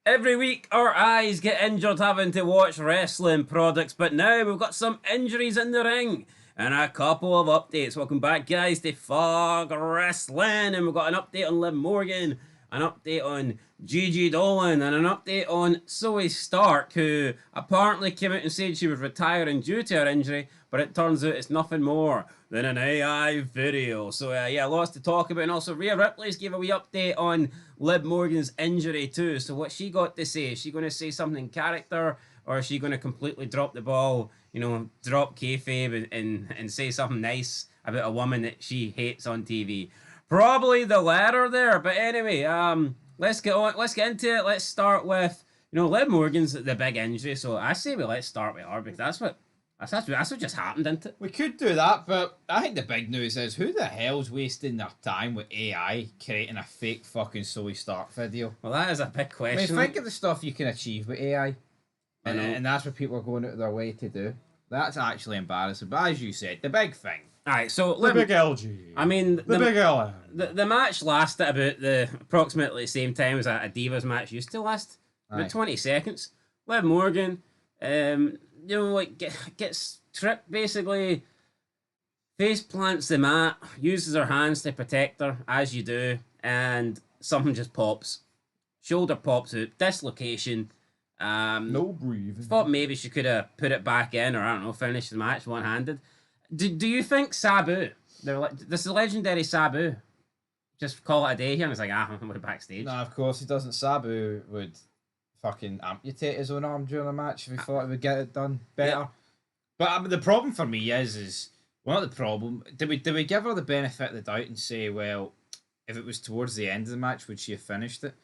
Every week, our eyes get injured having to watch wrestling products, but now we've got some injuries in the ring and a couple of updates. Welcome back, guys, to Fog Wrestling, and we've got an update on Liv Morgan, an update on Gigi Dolan, and an update on Zoe Stark, who apparently came out and said she was retiring due to her injury, but it turns out it's nothing more than an AI video. So yeah, lots to talk about. And also Rhea Ripley's gave a wee update on Liv Morgan's injury too. So what she got to say? Is she going to say something in character, or is she going to completely drop the ball, you know, drop kayfabe and say something nice about a woman that she hates on TV? Probably the latter there. But anyway, let's get on. Let's get into it. Let's start with, you know, Liv Morgan's the big injury. So I say let's start with her, because that's what just happened, isn't it? We could do that, but I think the big news is who the hell's wasting their time with AI creating a fake fucking Zoe Stark video? Well, that is a big question. I mean, think of the stuff you can achieve with AI, and that's what people are going out of their way to do. That's actually embarrassing. But as you said, the big thing. All right, so the big LG. I mean, the big LM. The match lasted about the approximately the same time as a Divas match used to last, about 20 seconds. Liv Morgan, you know, like gets tripped basically, face plants the mat, uses her hands to protect her as you do, and something just pops. Shoulder pops out, dislocation. No breathing. Thought maybe she could have put it back in, or I don't know, finished the match one-handed. Do you think Sabu? They're like, this is legendary Sabu. Just call it a day here, and it's like, we're backstage. No, of course he doesn't. Sabu would fucking amputate his own arm during a match if he thought he would get it done better. Yeah. But the problem for me is one of the problem. Did we give her the benefit of the doubt and say, well, if it was towards the end of the match, would she have finished it?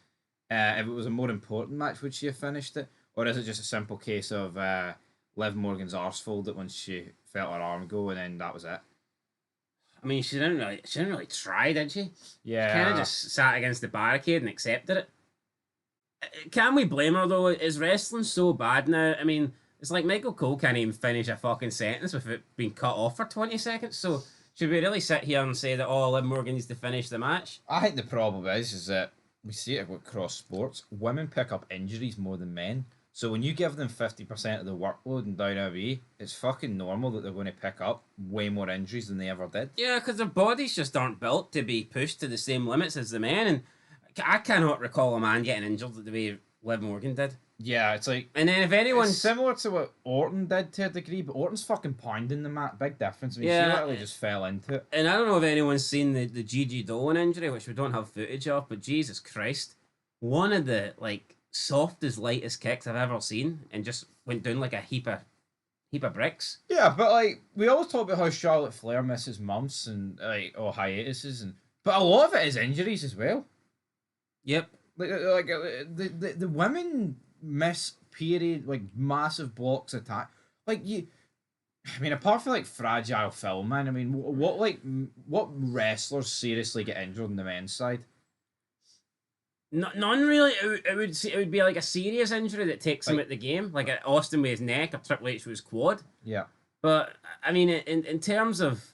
If it was a more important match, would she have finished it? Or is it just a simple case of Liv Morgan's arse folded when she felt her arm go, and then that was it? I mean, she didn't really try, did she? Yeah. She kind of just sat against the barricade and accepted it. Can we blame her, though? Is wrestling so bad now? I mean, it's like Michael Cole can't even finish a fucking sentence without being cut off for 20 seconds. So should we really sit here and say that, oh, Liv Morgan needs to finish the match? I think the problem is that we see it across sports. Women pick up injuries more than men. So when you give them 50% of the workload in WWE, it's fucking normal that they're going to pick up way more injuries than they ever did. Yeah, because their bodies just aren't built to be pushed to the same limits as the men. And I cannot recall a man getting injured the way Liv Morgan did. Yeah, it's like... And then if anyone... It's similar to what Orton did to a degree, but Orton's fucking pounding the mat. Big difference. I mean, she literally just fell into it. And I don't know if anyone's seen the Gigi Dolan injury, which we don't have footage of, but Jesus Christ. One of the, like, softest, lightest kicks I've ever seen, and just went down like a heap of bricks. Yeah, but, like, we always talk about how Charlotte Flair misses months and, like, hiatuses, but a lot of it is injuries as well. Yep. Like the women miss period, like, massive blocks of time. Like, I mean, apart from, like, Fragile Phil, man, I mean, what wrestlers seriously get injured on the men's side? None really. It would be like a serious injury that takes him out the game, like Austin with his neck or Triple H with his quad. Yeah. But I mean, in terms of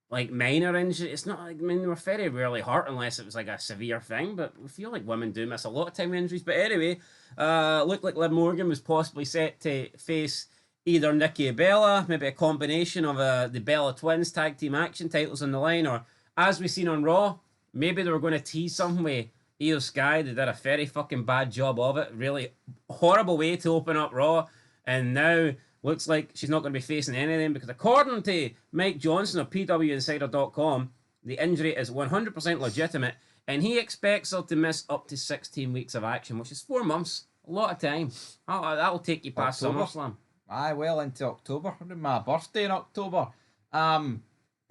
like minor injury, it's not like, I mean, they were very rarely hurt unless it was like a severe thing. But we feel like women do miss a lot of time with injuries. But anyway, looked like Liv Morgan was possibly set to face either Nikki Bella, maybe a combination of the Bella Twins tag team action titles on the line, or as we seen on Raw, maybe they were going to tease something with Io Sky. They did a very fucking bad job of it. Really horrible way to open up Raw. And now looks like she's not going to be facing any of them, because according to Mike Johnson of PWInsider.com, the injury is 100% legitimate, and he expects her to miss up to 16 weeks of action, which is 4 months. A lot of time. That'll take you past SummerSlam. Aye, well into October. My birthday in October. But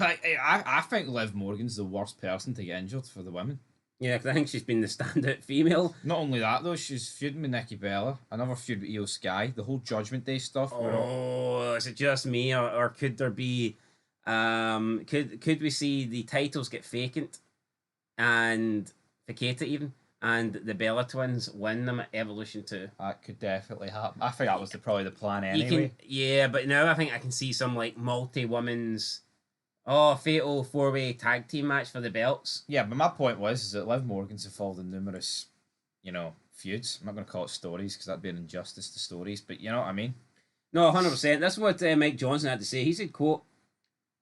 I think Liv Morgan's the worst person to get injured for the women. Yeah, because I think she's been the standout female. Not only that, though, she's feuding with Nikki Bella, another feud with Io Sky, the whole Judgment Day stuff. Oh, is it just me, or could there be... could we see the titles get vacant, and Faketa even, and the Bella Twins win them at Evolution 2? That could definitely happen. I think that was probably the plan anyway. Yeah, but now I think I can see some like multi-women's... fatal 4-way tag team match for the belts. Yeah, but my point was is that Liv Morgan's involved in numerous, feuds. I'm not going to call it stories because that'd be an injustice to stories, but you know what I mean? No, 100%. That's what Mike Johnson had to say. He said, quote,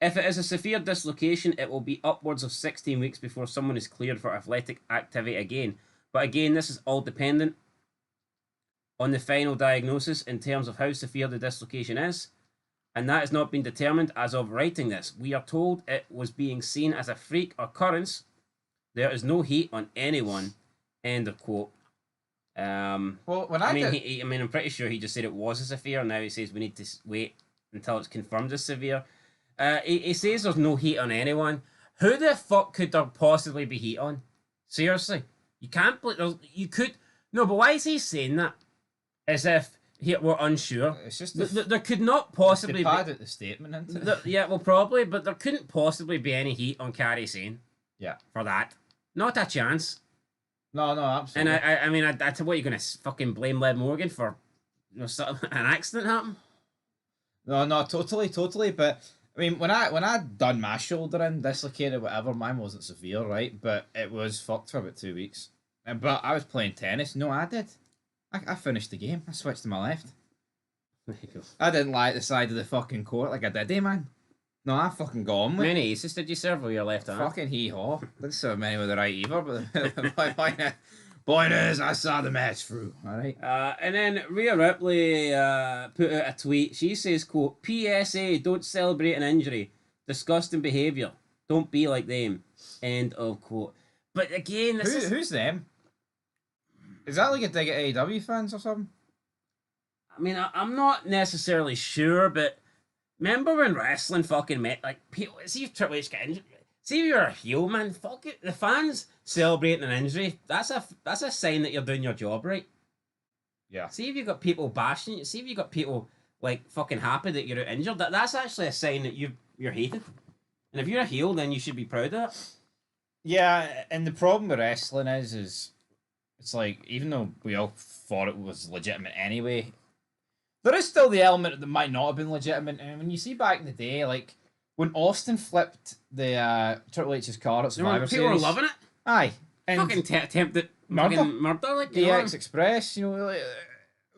if it is a severe dislocation, it will be upwards of 16 weeks before someone is cleared for athletic activity again. But again, this is all dependent on the final diagnosis in terms of how severe the dislocation is, and that has not been determined as of writing this. We are told it was being seen as a freak occurrence. There is no heat on anyone. End of quote. Well, when I'm pretty sure he just said it was a severe. Now he says we need to wait until it's confirmed as severe. He says there's no heat on anyone. Who the fuck could there possibly be heat on? Seriously, you can't. You could. No, but why is he saying that? As if we're unsure. It's just there could not possibly be. Out the statement into it. Yeah, well, probably, but there couldn't possibly be any heat on Kairi Sane. Yeah. For that, not a chance. No, absolutely. And I what, you're gonna fucking blame Liv Morgan for, an accident happen? No, totally. But I mean, when I done my shoulder in, dislocated, whatever, mine wasn't severe, right? But it was fucked for about 2 weeks. But I was playing tennis. No, I did. I finished the game. I switched to my left. There you go. I didn't lie at the side of the fucking court like I did, man. No, I fucking got on with it. Many aces did you serve with your left hand? Fucking hee-haw. Didn't serve many with the right either, but the point is, I saw the match through, alright? And then Rhea Ripley put out a tweet. She says, quote, PSA, don't celebrate an injury. Disgusting behaviour. Don't be like them. End of quote. But again, who's them? Is that like a dig at AEW fans or something? I mean, I'm not necessarily sure, but remember when wrestling fucking met, like, people, see if Triple H got injured, see if you're a heel, man, fuck it, the fans celebrating an injury, that's a sign that you're doing your job right. Yeah. See if you've got people bashing you, see if you've got people, like, fucking happy that you're injured, that's actually a sign that you're hated. And if you're a heel, then you should be proud of that. Yeah, and the problem with wrestling is it's like, even though we all thought it was legitimate anyway, there is still the element that might not have been legitimate. And when you see back in the day, like, when Austin flipped the Triple H's car at Survivor Series... People were loving it. Aye. And fucking attempted murder, like, the X Express, you know, like,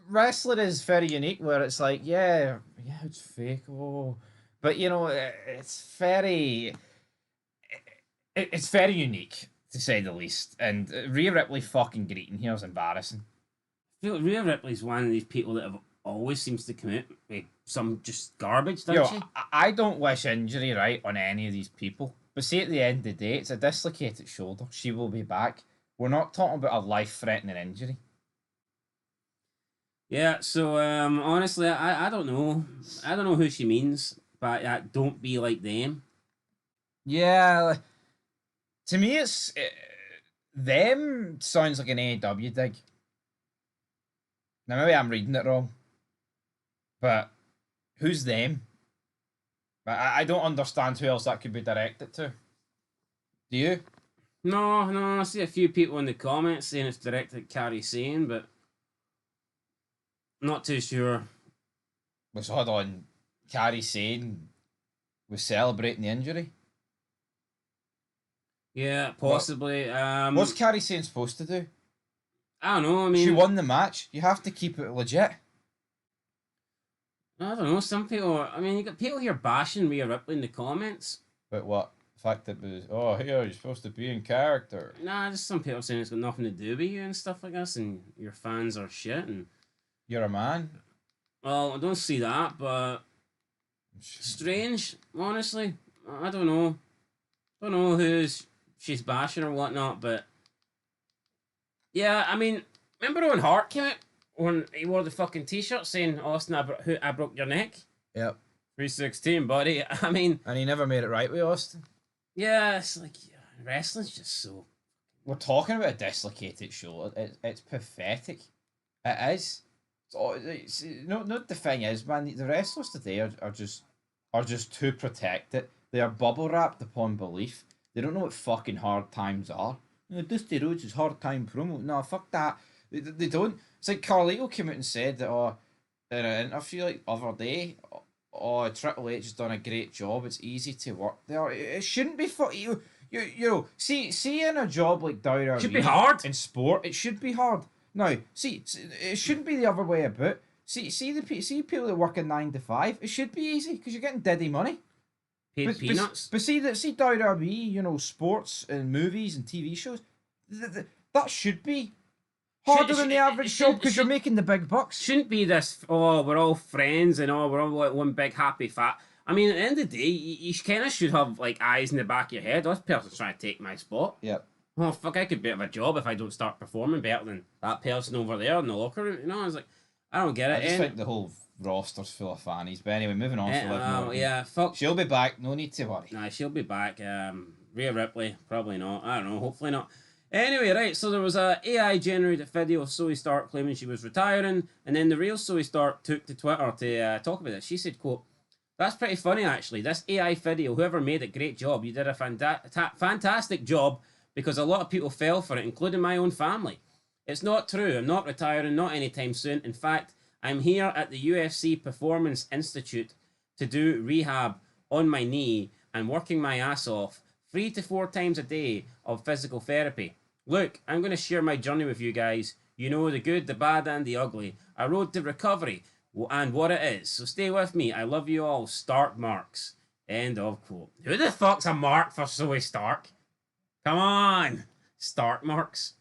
wrestling is very unique, where it's like, yeah, it's fake, but, you know, it's very unique, to say the least. And Rhea Ripley fucking greeting here is embarrassing. I feel like Rhea Ripley's one of these people that always seems to commit some just garbage, doesn't she? I don't wish injury, right, on any of these people. But see, at the end of the day, it's a dislocated shoulder. She will be back. We're not talking about a life-threatening injury. Yeah, so honestly, I don't know. I don't know who she means, but don't be like them. Yeah, to me, it's them sounds like an AEW dig. Now, maybe I'm reading it wrong, but who's them? I don't understand who else that could be directed to. Do you? No, I see a few people in the comments saying it's directed at Kairi Sane, but not too sure. Was hold on, Kairi Sane was celebrating the injury? Yeah, possibly. What's Kairi Sane supposed to do? I don't know, I mean... She won the match. You have to keep it legit. I don't know, some people... I mean, you got people here bashing Rhea Ripley in the comments. But what? The fact that it was, here, you're supposed to be in character. Nah, just some people saying it's got nothing to do with you and stuff like this, and your fans are shit, and... You're a man? Well, I don't see that, but... Strange, honestly. I don't know. I don't know who she's bashing or whatnot, but... Yeah, I mean, remember when Hart came out? When he wore the fucking t-shirt saying, Austin, I broke your neck? Yep. 316, buddy. I mean... And he never made it right with Austin. Yeah, it's like, wrestling's just so... We're talking about a dislocated shoulder. It's pathetic. It is. No, the thing is, man, the wrestlers today are just too protected. They are bubble wrapped upon belief. They don't know what fucking hard times are. Dusty Rhodes is hard time promo. No, fuck that. They don't. It's like Carlito came out and said that, in an interview like the other day, Triple H has done a great job. It's easy to work there. It shouldn't be for you know. See in a job like WWE, should be hard in sport. It should be hard. No, it shouldn't be the other way about. See people that work a 9 to 5. It should be easy because you're getting daddy money. Paid peanuts. But see WWE, you know, sports and movies and TV shows. That should be harder than the average job because you're making the big bucks. Shouldn't be this. Oh, we're all friends and we're all like one big happy fat. I mean, at the end of the day, you kind of should have like eyes in the back of your head. This person's trying to take my spot. Yep. Oh fuck! I could be out of a job if I don't start performing better than that person over there in the locker room. You know, I was like, I don't get it. I just think the whole roster's full of fannies. But anyway, moving on for Liv Morgan. Yeah, fuck. She'll be back. No need to worry. Nah, she'll be back. Rhea Ripley, probably not. I don't know. Hopefully not. Anyway, right. So there was a AI generated video of Zoe Stark claiming she was retiring, and then the real Zoe Stark took to Twitter to talk about it. She said, "Quote: That's pretty funny, actually. This AI video, whoever made it, great job. You did a fantastic job because a lot of people fell for it, including my own family. It's not true. I'm not retiring, not anytime soon. In fact, I'm here at the UFC Performance Institute to do rehab on my knee and working my ass off 3 to 4 times a day of physical therapy. Look, I'm going to share my journey with you guys. You know, the good, the bad, and the ugly. A road to recovery and what it is. So stay with me. I love you all. Stark Marks." End of quote. Who the fuck's a mark for Zoe Stark? Come on. Stark Marks.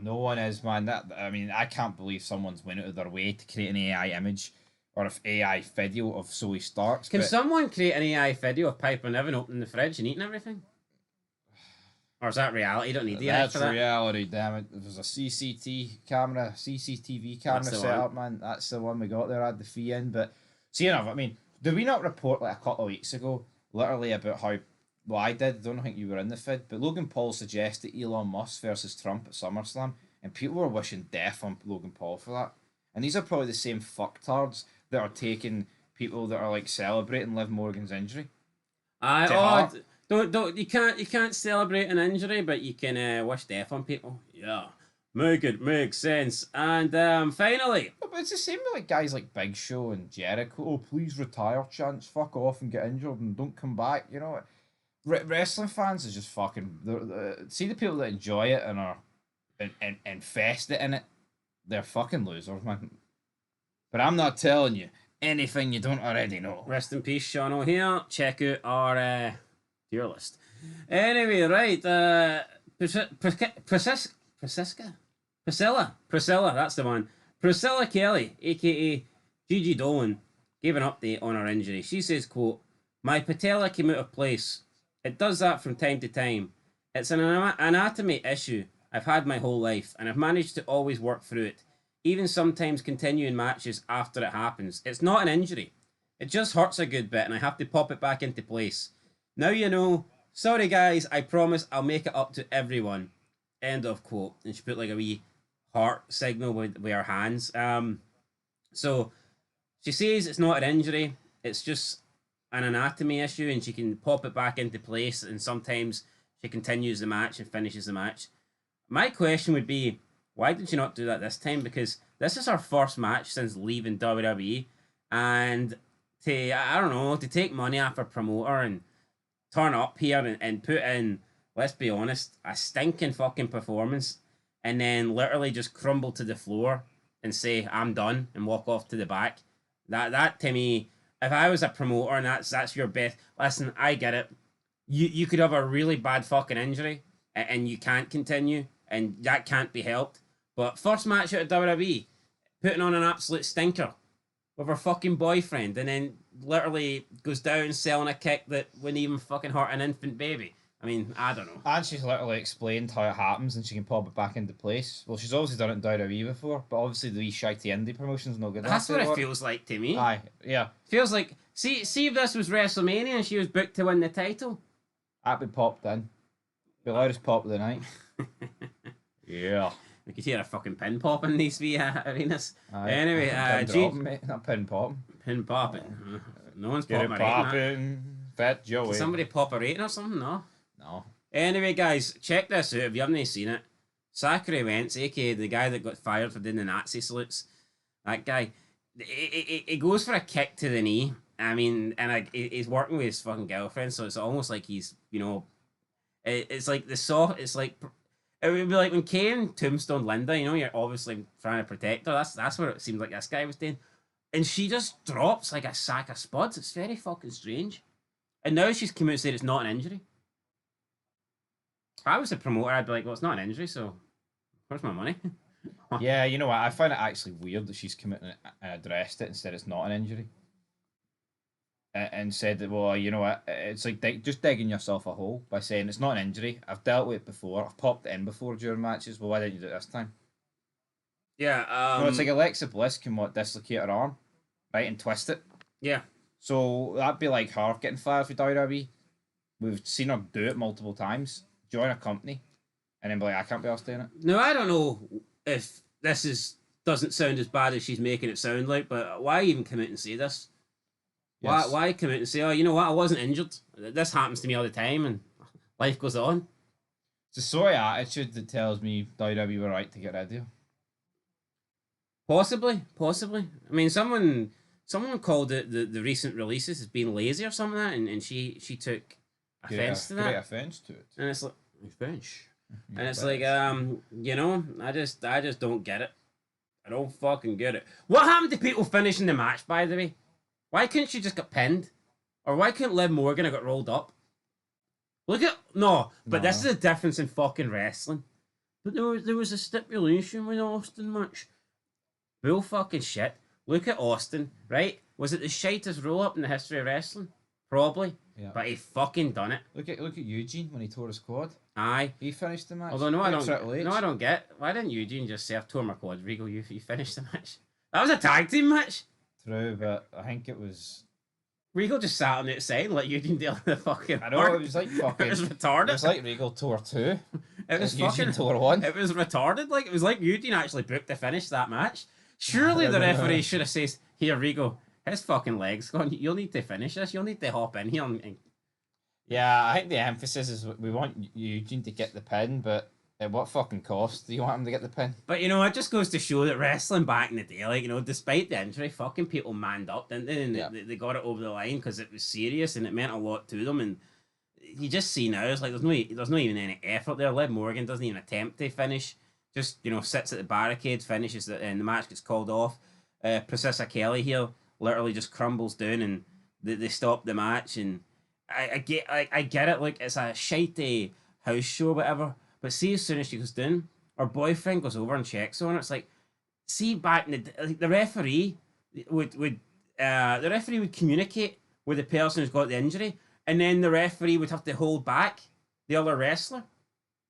No one is, man. I mean, I can't believe someone's went out of their way to create an AI image or an AI video of Zoe Stark. Can someone create an AI video of Piper Niven opening the fridge and eating everything? Or is that reality? You don't need the AI for that. That's reality, damn it. There's a CCTV camera set up, man. That's the one we got there. I had the fee in. But, see enough, I mean, did we not report like a couple of weeks ago, literally about how, well, I did, don't think you were in the feed, but Logan Paul suggested Elon Musk versus Trump at SummerSlam, and people were wishing death on Logan Paul for that. And these are probably the same fucktards that are taking people that are like celebrating Liv Morgan's injury. Don't you can't celebrate an injury, but you can wish death on people. Yeah, make it make sense. And finally, but it's the same with like guys like Big Show and Jericho. Oh, please retire, chance, fuck off and get injured and don't come back. You know, wrestling fans is just fucking. See the people that enjoy it and are invested in it, they're fucking losers, man. But I'm not telling you anything you don't already know. Rest in peace, Sean O'Hare. Check out our tier list. Anyway, right. Priscilla, that's the one. Priscilla Kelly, aka Gigi Dolan, gave an update on her injury. She says, quote, "My patella came out of place. It does that from time to time. It's an anatomy issue I've had my whole life, and I've managed to always work through it, even sometimes continuing matches after it happens. It's not an injury. It just hurts a good bit, and I have to pop it back into place. Now you know. Sorry, guys. I promise I'll make it up to everyone." End of quote. And she put like a wee heart signal with her hands. So she says it's not an injury. It's just an anatomy issue, and she can pop it back into place, and sometimes she continues the match and finishes the match. My question would be, why did you not do that this time? Because this is her first match since leaving WWE, and I don't know, to take money off a promoter and turn up here and put in, let's be honest, a stinking fucking performance, and then literally just crumble to the floor and say, "I'm done," and walk off to the back. That to me, if I was a promoter and that's your best, listen, I get it. You could have a really bad fucking injury and you can't continue, and that can't be helped. But first match out of WWE, putting on an absolute stinker with her fucking boyfriend, and then literally goes down selling a kick that wouldn't even fucking hurt an infant baby. I mean, I don't know. And she's literally explained how it happens, and she can pop it back into place. Well, she's obviously done it in WWE before, but obviously the wee shitey indie promotion's no good. That's what it feels like to me. Aye, yeah. Feels like, see if this was WrestleMania and she was booked to win the title. That'd be popped in. Be the loudest pop of the night. Yeah. We could hear a fucking pin pop in these wee arenas. Aye. Anyway, not pin popping. Pin popping. No one's put my popping. Fat Joey. Did somebody pop a rating or something? No. No. Anyway, guys, check this out if you haven't seen it. Zachary Wentz, aka the guy that got fired for doing the Nazi salutes, that guy, he goes for a kick to the knee. I mean, and he's working with his fucking girlfriend, so it's almost like he's, you know, it's like the soft, it's like It would be like when Kane tombstone Linda, you know, you're obviously trying to protect her. That's what it seemed like this guy was doing. And she just drops like a sack of spuds. It's very fucking strange. And now she's come out and said it's not an injury. If I was a promoter, I'd be like, well, it's not an injury, so where's my money? Yeah, you know what? I find it actually weird that she's come out and addressed it and said it's not an injury. And said that, well, you know what? It's like just digging yourself a hole by saying it's not an injury. I've dealt with it before. I've popped it in before during matches. Well, why didn't you do it this time? Yeah, No, it's like Alexa Bliss can dislocate her arm, right, and twist it. yeah. So that'd be like her getting fired for WWE. We've seen her do it multiple times. Join a company, and then be like, I can't be asked doing it. Now I don't know if doesn't sound as bad as she's making it sound like, but why even come out and say this? Yes. Why come out and say, oh, you know what, I wasn't injured. This happens to me all the time, and life goes on. It's a sort of attitude that tells me WWE were right to get rid of you. Possibly. I mean, someone called it the recent releases as being lazy or something like that, and she took offense to that. Great offense to it. And it's like offense. Yeah, And it's but like, you know, I just don't get it. I don't fucking get it. What happened to people finishing the match, by the way? Why couldn't she just get pinned? Or why couldn't Liv Morgan have got rolled up? Look at this is a difference in fucking wrestling. But there was a stipulation with Austin match. Bull fucking shit. Look at Austin, right? Was it the shitest roll up in the history of wrestling? Probably. Yeah. But he fucking done it. Look at Eugene when he tore his quad. Aye. He finished the match. Although I I don't get. Why didn't Eugene just say I've torn my quad? Regal, you finished the match. That was a tag team match. True, but I think it was. Regal just sat on the outside and let Eugene deal with the fucking. I know work. it was like fucking. It was retarded. It was like Regal tore 2. It was Eugene fucking. tore 1. It was retarded. Like it was like Eugene actually booked to finish that match. Surely the referee should have said, "Here, Regal, his fucking legs gone. You'll need to finish this. You'll need to hop in here." And... Yeah, I think the emphasis is we want Eugene to get the pin, but at what fucking cost do you want him to get the pin? But you know, it just goes to show that wrestling back in the day, like, you know, despite the injury, fucking people manned up, didn't they? And they got it over the line because it was serious and it meant a lot to them. And you just see now, it's like there's no even any effort there. Liv Morgan doesn't even attempt to finish. Just, you know, sits at the barricade, finishes it, and the match gets called off. Priscilla Kelly here literally just crumbles down, and they stop the match. And I get it. Like, it's a shitey house show, or whatever. But see, as soon as she goes down, her boyfriend goes over and checks on her. It's like, see, back in the day, like, the referee would communicate with the person who's got the injury, and then the referee would have to hold back the other wrestler.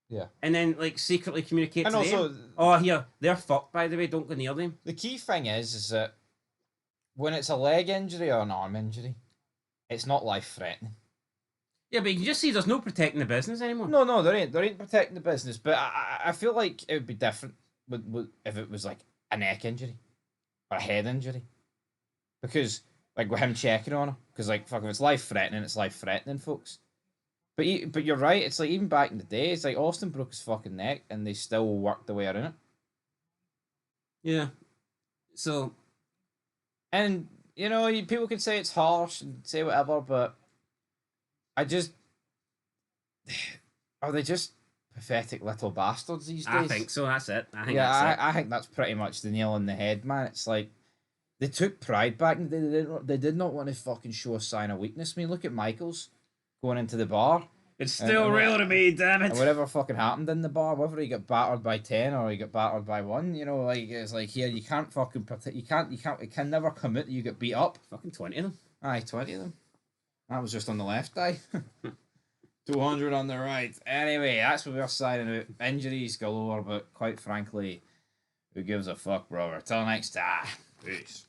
Yeah. And then, like, secretly communicate And to also, them. Oh, here, they're fucked, by the way, don't go near them. the key thing is that when it's a leg injury or an arm injury, it's not life threatening. Yeah, but you can just see there's no protecting the business anymore. No, there ain't protecting the business. But I feel like it would be different if it was like a neck injury or a head injury, because like with him checking on her, because like fuck, if it's life threatening, it's life threatening, folks. But you're right. It's like even back in the day, it's like Austin broke his fucking neck, and they still worked their way around it. Yeah. So, and you know, people can say it's harsh and say whatever, but I just are they just pathetic little bastards these days? I think so. That's it. I think that's pretty much the nail on the head, man. It's like they took pride back in the day. They did not want to fucking show a sign of weakness. I mean, look at Michaels going into the bar. It's still real to me, damn it. And whatever fucking happened in the bar, whether he got battered by 10 or he got battered by 1, you know, like it's like here you can't fucking it can never come out that you get beat up. Fucking 20 of them. Aye, 20 of them. That was just on the left eye. 200 on the right. Anyway, that's what we're signing out. Injuries galore, but quite frankly, who gives a fuck, brother? Till next time. Peace.